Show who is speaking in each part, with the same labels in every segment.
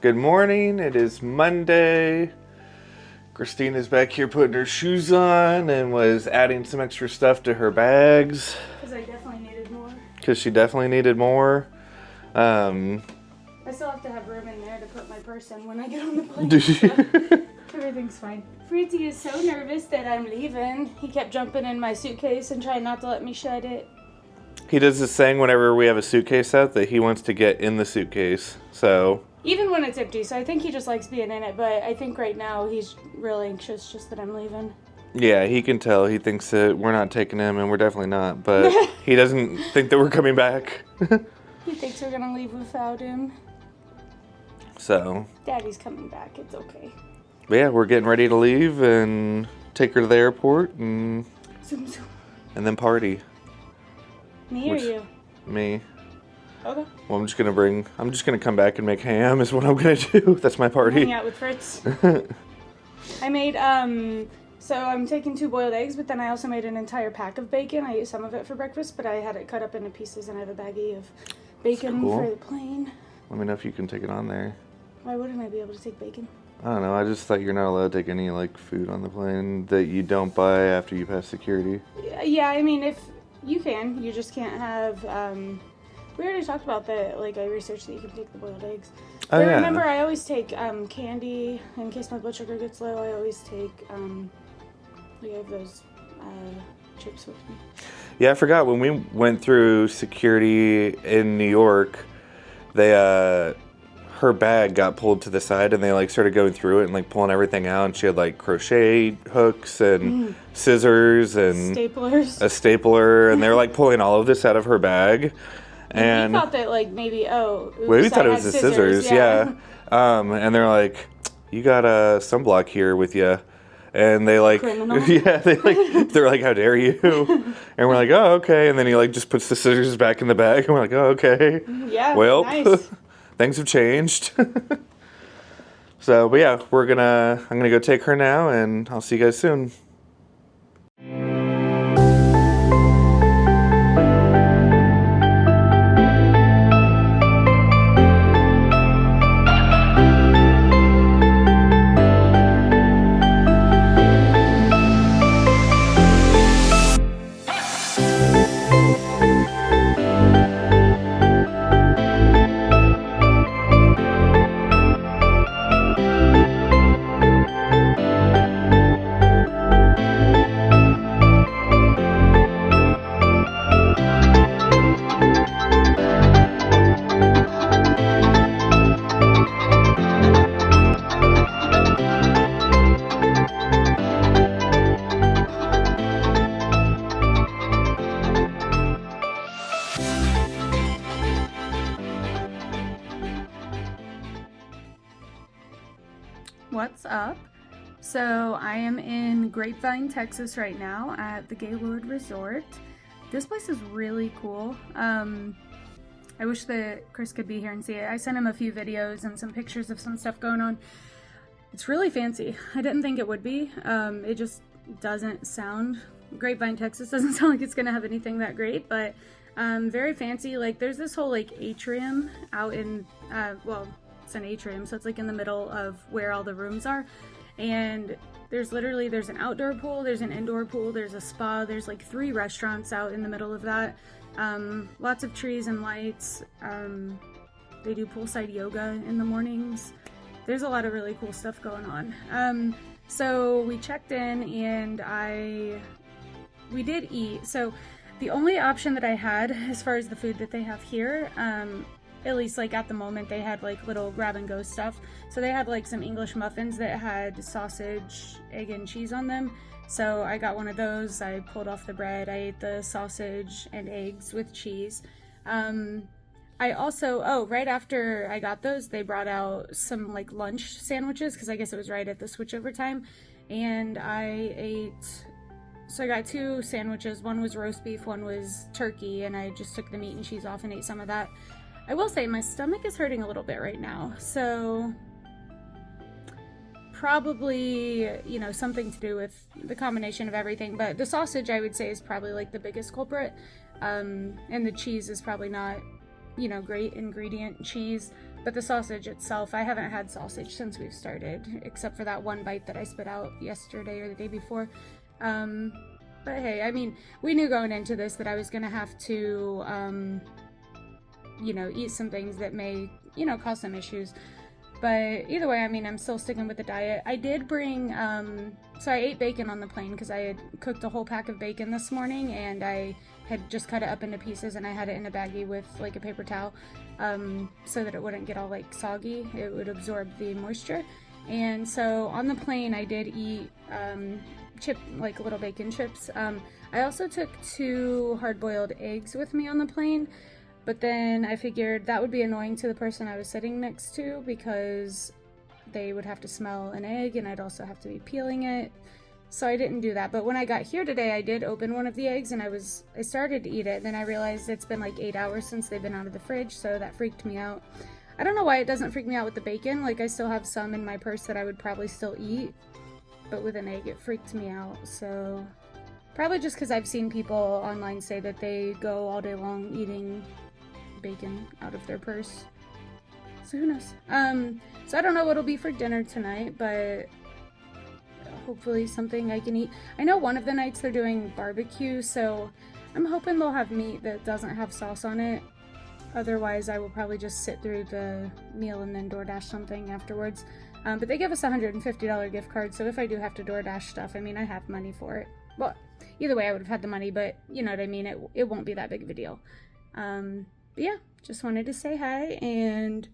Speaker 1: Good morning. It is Monday. Kristina's back here putting her shoes on and was adding some extra stuff to her bags.
Speaker 2: Because I definitely needed more.
Speaker 1: Because she definitely needed more.
Speaker 2: I still have to have room in there to put my purse in when I get on the plane. So everything's fine. Fritzy is so nervous that I'm leaving. He kept jumping in my suitcase and trying not to let me shut it.
Speaker 1: He does this thing whenever we have a suitcase out that he wants to get in the suitcase. So
Speaker 2: even when it's empty, so I think he just likes being in it, but I think right now he's real anxious just that I'm leaving.
Speaker 1: yeah, he can tell. He thinks that we're not taking him, and we're definitely not, but he doesn't think that we're coming back.
Speaker 2: He thinks we're gonna leave without him.
Speaker 1: So
Speaker 2: Daddy's coming back, it's okay.
Speaker 1: but yeah, we're getting ready to leave and take her to the airport and
Speaker 2: Zoom, zoom.
Speaker 1: and then party.
Speaker 2: Me or you?
Speaker 1: Me.
Speaker 2: Okay.
Speaker 1: Well, I'm just gonna come back and make ham is what I'm gonna do. That's my party.
Speaker 2: Hang out with Fritz. I made, so I'm taking 2 boiled eggs, but then I also made an entire pack of bacon. I ate some of it for breakfast, but I had it cut up into pieces, and I have a baggie of bacon
Speaker 1: cool.
Speaker 2: for the plane.
Speaker 1: Let me know if you can take it on there.
Speaker 2: Why wouldn't I be able to take bacon?
Speaker 1: I don't know. I just thought you're not allowed to take any food on the plane that you don't buy after you pass security.
Speaker 2: Yeah, I mean, if you can, you just can't have, we already talked about that, I researched that you can take the boiled eggs.
Speaker 1: Oh,
Speaker 2: but
Speaker 1: yeah.
Speaker 2: remember, I always take candy in case my blood sugar gets low. I always take, I have those chips with me.
Speaker 1: Yeah, I forgot when we went through security in New York, they her bag got pulled to the side and they started going through it and pulling everything out, and she had crochet hooks and scissors and
Speaker 2: staplers,
Speaker 1: a stapler, and they're pulling all of this out of her bag. And
Speaker 2: we thought that maybe oops,
Speaker 1: we thought it was the scissors, yeah.
Speaker 2: yeah.
Speaker 1: And they're like, you got a sunblock here with you. And they
Speaker 2: Criminal.
Speaker 1: yeah, they're like, how dare you? And we're like, oh, okay. And then he just puts the scissors back in the bag, and we're like, oh, okay.
Speaker 2: Yeah,
Speaker 1: well,
Speaker 2: nice.
Speaker 1: Things have changed. So, but yeah, I'm gonna go take her now, and I'll see you guys soon.
Speaker 2: What's up? So I am in Grapevine, Texas right now at the Gaylord Resort. This place is really cool. I wish that Chris could be here and see it. I sent him a few videos and some pictures of some stuff going on. It's really fancy. I didn't think it would be. It just doesn't sound... Grapevine, Texas doesn't sound like it's gonna have anything that great, but very fancy. There's this whole atrium out in, it's an atrium, so it's in the middle of where all the rooms are, and there's an outdoor pool, there's an indoor pool, there's a spa, there's 3 restaurants out in the middle of that. Lots of trees and lights. They do poolside yoga in the mornings. There's a lot of really cool stuff going on. So we checked in and we did eat. So the only option that I had as far as the food that they have here, at least at the moment, they had little grab and go stuff. So they had some English muffins that had sausage, egg, and cheese on them. So I got one of those. I pulled off the bread. I ate the sausage and eggs with cheese. I also, right after I got those, they brought out some lunch sandwiches, because I guess it was right at the switchover time. And I got 2 sandwiches. One was roast beef, one was turkey, and I just took the meat and cheese off and ate some of that. I will say my stomach is hurting a little bit right now, so probably, something to do with the combination of everything, but the sausage I would say is probably the biggest culprit, and the cheese is probably not, great ingredient cheese. But the sausage itself, I haven't had sausage since we've started, except for that one bite that I spit out yesterday or the day before. But hey, I mean, we knew going into this that I was going to have to, you know, eat some things that may, you know, cause some issues. But either way, I mean, I'm still sticking with the diet. I did bring, so I ate bacon on the plane because I had cooked a whole pack of bacon this morning, and I had just cut it up into pieces, and I had it in a baggie with like a paper towel, so that it wouldn't get all like soggy. It would absorb the moisture. And so on the plane, I did eat like little bacon chips. I also took 2 hard-boiled eggs with me on the plane. But then I figured that would be annoying to the person I was sitting next to because they would have to smell an egg and I'd also have to be peeling it. So I didn't do that. But when I got here today, I did open one of the eggs and I started to eat it. Then I realized it's been like 8 hours since they've been out of the fridge, so that freaked me out. I don't know why it doesn't freak me out with the bacon. Like, I still have some in my purse that I would probably still eat. But with an egg, it freaked me out. So probably just because I've seen people online say that they go all day long eating bacon out of their purse. So who knows? So I don't know what it'll be for dinner tonight, but hopefully something I can eat. I know one of the nights they're doing barbecue, so I'm hoping they'll have meat that doesn't have sauce on it. Otherwise, I will probably just sit through the meal and then DoorDash something afterwards. But they give us a $150 gift card, so if I do have to DoorDash stuff, I mean, I have money for it. Well, either way, I would have had the money, but you know what I mean? It won't be that big of a deal. But yeah, just wanted to say hi, and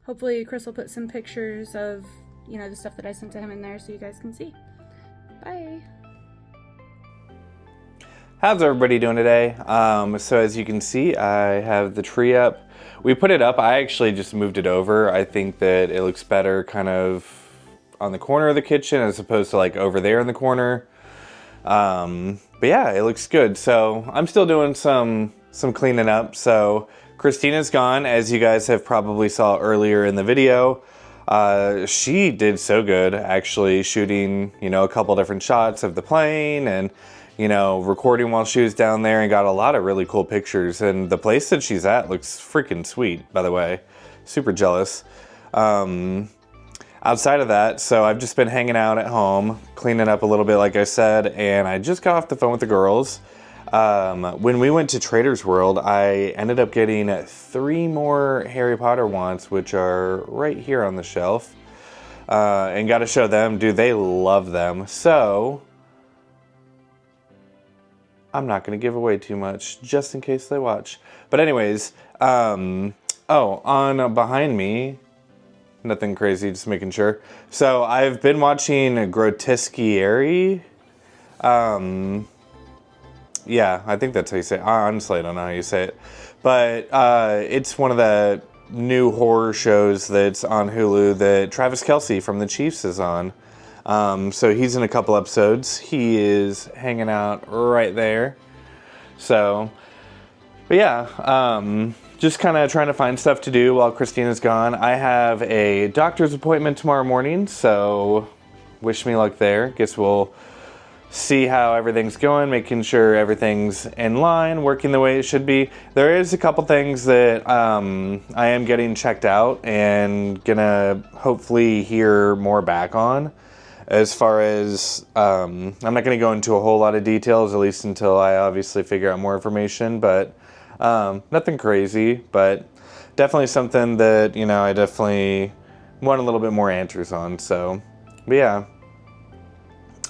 Speaker 2: hopefully Chris will put some pictures of, you know, the stuff that I sent to him in there so you guys can see. Bye.
Speaker 1: How's everybody doing today? So as you can see, I have the tree up. We put it up. I actually just moved it over. I think that it looks better kind of on the corner of the kitchen as opposed to like over there in the corner. But yeah, it looks good. So I'm still doing some cleaning up. So Kristina's gone, as you guys have probably saw earlier in the video. She did so good actually shooting, you know, a couple different shots of the plane and, you know, recording while she was down there, and got a lot of really cool pictures. And the place that she's at looks freaking sweet, by the way. Super jealous. Outside of that, so I've just been hanging out at home, cleaning up a little bit, like I said, and I just got off the phone with the girls. When we went to Trader's World, I ended up getting 3 more Harry Potter wands, which are right here on the shelf, and got to show them. Dude, they love them. So I'm not going to give away too much, just in case they watch. But anyways, on behind me, nothing crazy, just making sure. So I've been watching Grotesquieri. Yeah, I think that's how you say it. Honestly, I don't know how you say it. But it's one of the new horror shows that's on Hulu that Travis Kelce from the Chiefs is on. So he's in a couple episodes. He is hanging out right there. So, but yeah, just kind of trying to find stuff to do while Kristina's gone. I have a doctor's appointment tomorrow morning, so wish me luck there. Guess we'll see how everything's going, making sure everything's in line, working the way it should be. There is a couple things that I am getting checked out and gonna hopefully hear more back on. As far as, I'm not gonna go into a whole lot of details, at least until I obviously figure out more information, but nothing crazy, but definitely something that, you know, I definitely want a little bit more answers on, so, but yeah.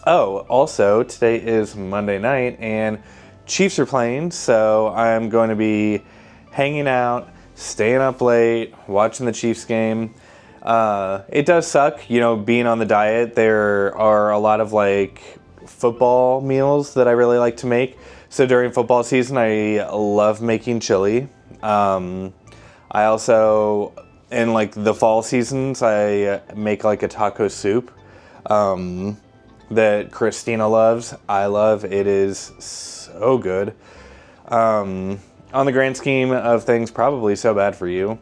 Speaker 1: Oh, also, today is Monday night, and Chiefs are playing, so I'm going to be hanging out, staying up late, watching the Chiefs game. It does suck, you know, being on the diet. There are a lot of, like, football meals that I really like to make. So during football season, I love making chili. I also, in, like, the fall seasons, I make, like, a taco soup. That Kristina loves. I love. It is so good. On the grand scheme of things, probably so bad for you.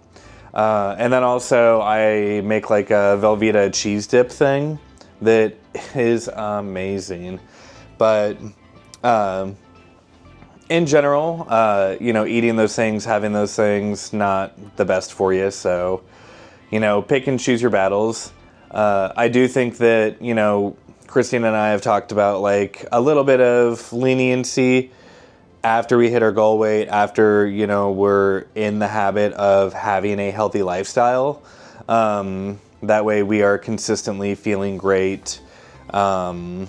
Speaker 1: And then also I make like a Velveeta cheese dip thing that is amazing. But in general, eating those things, having those things, not the best for you. So, pick and choose your battles. I do think that, Kristina and I have talked about like a little bit of leniency after we hit our goal weight, after, we're in the habit of having a healthy lifestyle. That way we are consistently feeling great, and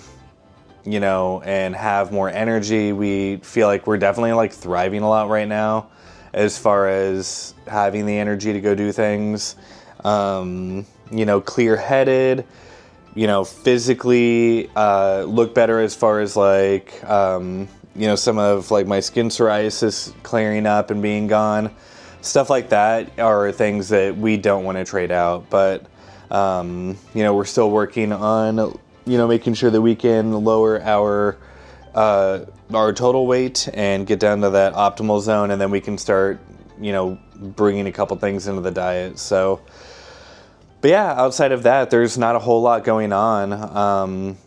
Speaker 1: have more energy. We feel like we're definitely like thriving a lot right now as far as having the energy to go do things, clear-headed, physically look better as far as like, some of like my skin psoriasis clearing up and being gone. Stuff like that are things that we don't want to trade out, but we're still working on making sure that we can lower our total weight and get down to that optimal zone, and then we can start bringing a couple things into the diet. So, but yeah, outside of that, there's not a whole lot going on.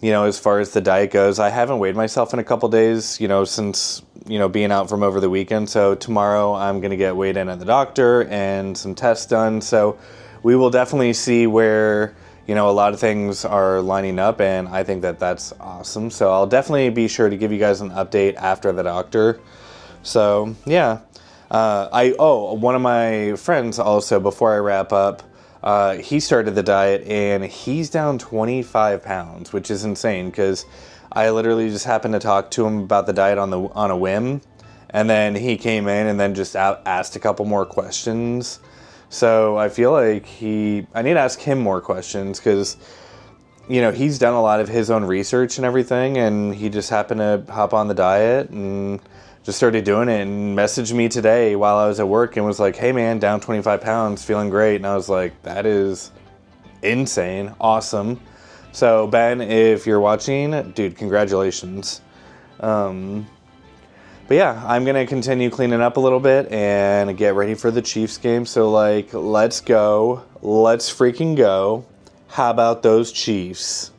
Speaker 1: As far as the diet goes, I haven't weighed myself in a couple days, since being out from over the weekend. So tomorrow I'm going to get weighed in at the doctor and some tests done. So we will definitely see where a lot of things are lining up, and I think that that's awesome. So I'll definitely be sure to give you guys an update after the doctor. So yeah, one of my friends also, before I wrap up, he started the diet and he's down 25 pounds, which is insane because I literally just happened to talk to him about the diet on a whim, and then he came in and then just asked a couple more questions. So I feel like I need to ask him more questions because, he's done a lot of his own research and everything, and he just happened to hop on the diet and just started doing it and messaged me today while I was at work and was like, hey man, down 25 pounds, feeling great. And I was like, that is insane. Awesome. So Ben, if you're watching, dude, congratulations. But yeah, I'm going to continue cleaning up a little bit and get ready for the Chiefs game. So let's go. Let's freaking go. How about those Chiefs?